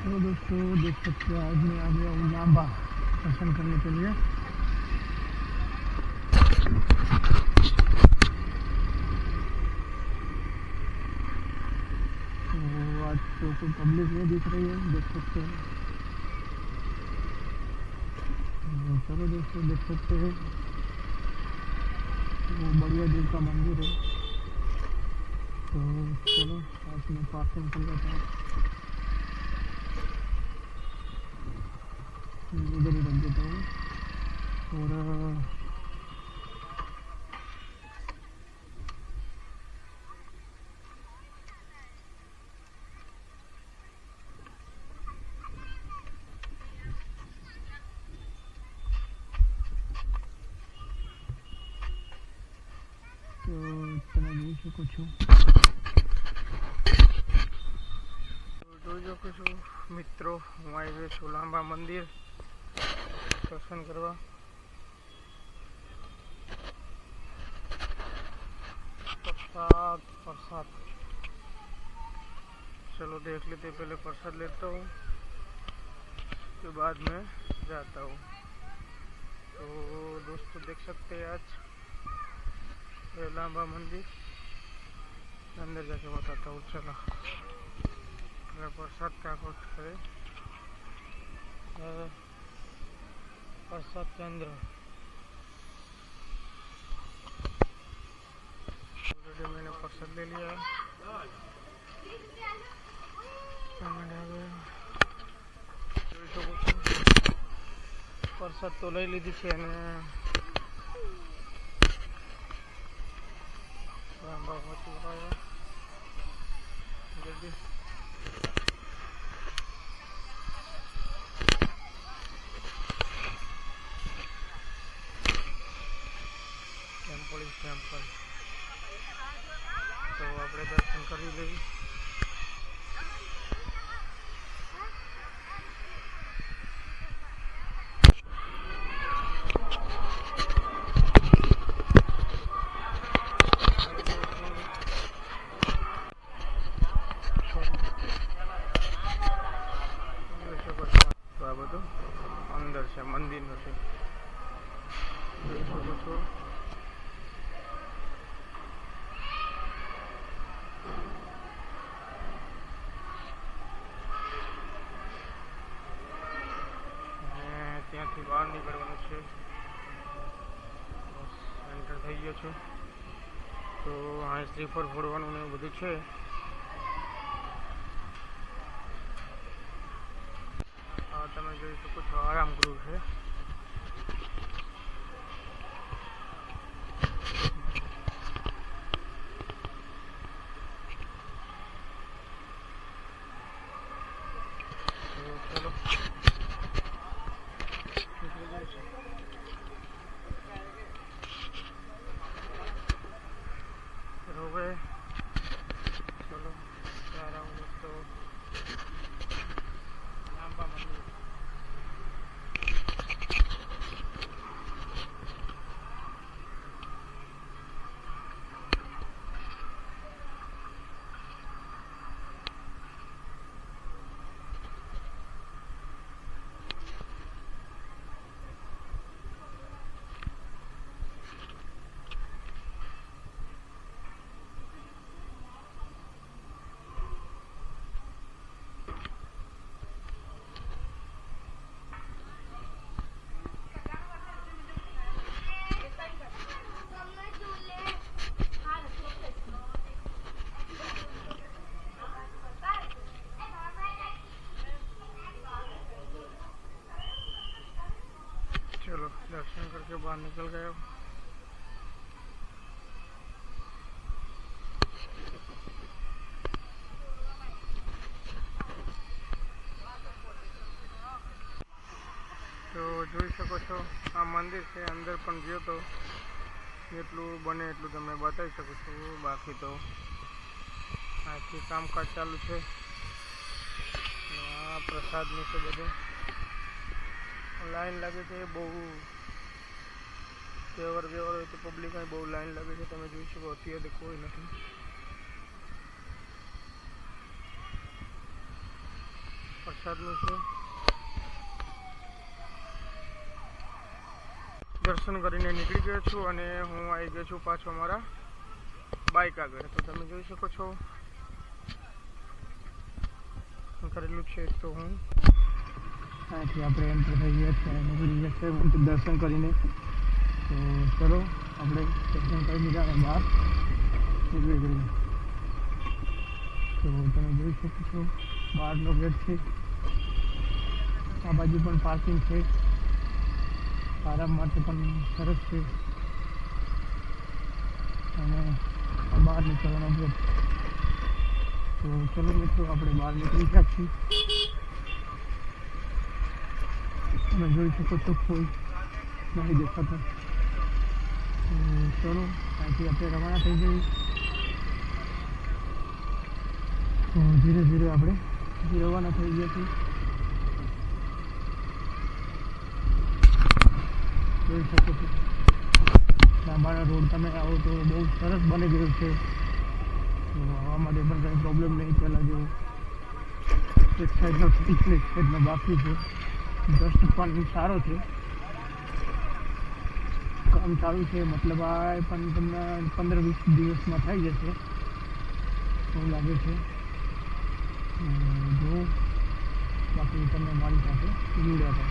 तो दोस्तों देख सकते हो आज मैं आ गया हूँ लांबा दर्शन करने के लिए। तो आज तो कोई पब्लिक नहीं दिख रही है, देख सकते हो। चलो दोस्तों देख सकते हैं वो बढ़िया देव का मंदिर है। तो चलो आज मैं पास से निकल जाता हूँ, इधर ही रख देता हूँ। और तो તમે જોઈ શકો છો મિત્રો, હું આવી ગયો છું લાંબા મંદિર દર્શન કરવા। प्रसाद प्रसाद चलो देख लेते, पहले प्रसाद लेता हूँ उसके बाद में जाता हूँ। तो दोस्तों देख सकते हैं आज लांबा मंदिर, अंदर जाके बताता हूँ। चलो प्रसाद का कुछ करे, प्रसाद केंद्र ऑलरेडी मैंने प्रसाद ले लिया है। प्रसाद तो लई लीधी छे અને जल्दी टेम्पल टेम्पल तो આપણે દર્શન કરી લઈએ। તો આ બધું અંદર છે, મંદિરનું છે, જોઈ શકો છો। ત્યાંથી બહાર નીકળવાનું છે, બસ એન્ટર થઈ ગયો છું। તો આ શ્રીફળ ફોડવાનું ને બધું છે। તમે જોઈ શકો છો આરામ ગૃહ છે। ચલો हो गए, चलो जा रहा हूँ दोस्तों लांबा मंदिर। चलो दर्शन करके बाहर निकल गए। तो જોઈ શકો છો આ મંદિર છે, અંદર પણ ગયો તો જેટલું બને એટલું તમને બતાવી શકું છું, બાકી તો આથી કામકાજ ચાલુ છે। આ પ્રસાદનું છે, બધું લાઈન લાગે છે, બહુ તહેવાર વ્યવહાર હોય તો પબ્લિકમાં બહુ લાઈન લાગે છે। તમે જોઈ શકો અત્યારે કોઈ નથી। વરસાદનું છે. દર્શન કરીને નીકળી ગયો છું અને હું આવી ગયો છું પાછો મારા બાઇક આગળ. તો તમે જોઈ શકો છો કરેલું છે. તો હું અહીંથી આપણે એન્ટર થઈ ગયા છે અને નીકળી ગયા છે દર્શન કરીને. તો ચલો આપણે દર્શન કરી લીધા અને બહાર નીકળી ગયું. તો તમે જોઈ શકો છો બહારનો ગેટ છે. આ બાજુ પણ પાર્કિંગ છે, આરામ માટે પણ સરસ છે. અને બહાર નીકળવાનો ગેટ. તો ચલો મિત્રો આપણે બહાર નીકળી ગયા છીએ. તમે જોઈ શકો છો કોઈ નહીં દેખાતું. ચલો અહીંથી આપણે રવાના થઈ જઈએ. તો ધીરે ધીરે આપણે રવાના થઈ ગયા છીએ. જોઈ શકો છો લાંબાના રોડ તમે આવો તો બહુ સરસ બની ગયું છે. તો આવવા માટે પણ કંઈ પ્રોબ્લેમ નહીં. પહેલાં જેવું એક સાઈડનો એક સાઈડનો બાકી છે. જસ્ટ પણ સારો છે, કામ ચાલુ છે. મતલબ આ પણ તમને 15-20 દિવસમાં થઈ જશે એવું લાગે છે. જો બાકી તમે મારી સાથે જોડ્યા હતા.